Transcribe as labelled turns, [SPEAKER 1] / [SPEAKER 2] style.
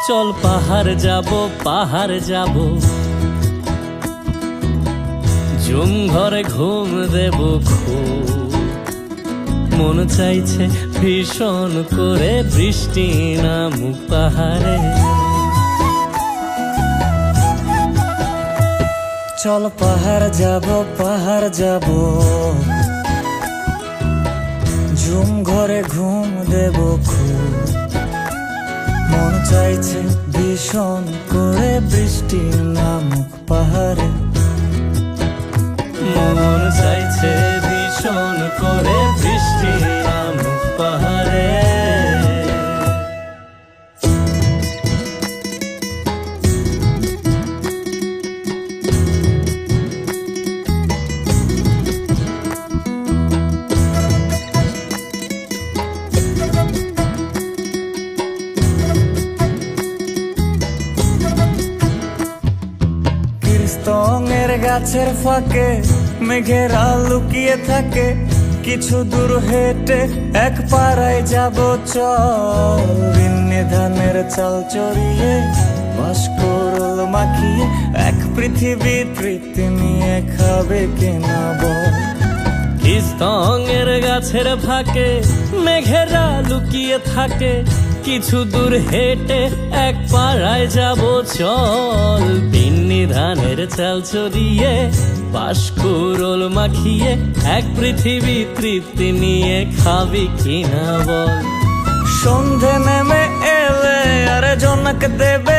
[SPEAKER 1] চল পাহাড় যাব জুম ঘরে ঘুম দেব খুব। মন চাইছে ভীষণ করে বৃষ্টি নামুক পাহাড়ে।
[SPEAKER 2] চল পাহাড় যাব ঝুম ঘরে ঘুম দেব খুব। মন চাইছে ভীষণ করে বৃষ্টি নামুক পাহাড়ে।
[SPEAKER 1] মন চাইছে ভীষণ করে বৃষ্টি নামুক পাহাড়ে।
[SPEAKER 2] স্তঙের গাছের ফাঁকে মেঘেরা লুকিয়ে থাকে। কিছু দূর হেঁটে এক পাড়ায় যাব চল। বিন্নি ধানের চাল চড়িয়ে বাঁশকুড়ুল মাখিয়ে এক পৃথিবী তৃপ্তি নিয়ে খাবে কিনা বল।
[SPEAKER 1] স্তঙের গাছের ফাঁকে মেঘেরা লুকিয়ে থাকে। কিছু দূর হেঁটে এক পাড়ায় যাব চল। বিন্নি ধানের চাল চড়িয়ে বাঁশকুড়ুল মাখিয়ে এক পৃথিবী তৃপ্তি নিয়ে খাবি কিনা বল।
[SPEAKER 2] সন্ধে নেমে এলে আর জনক দেবে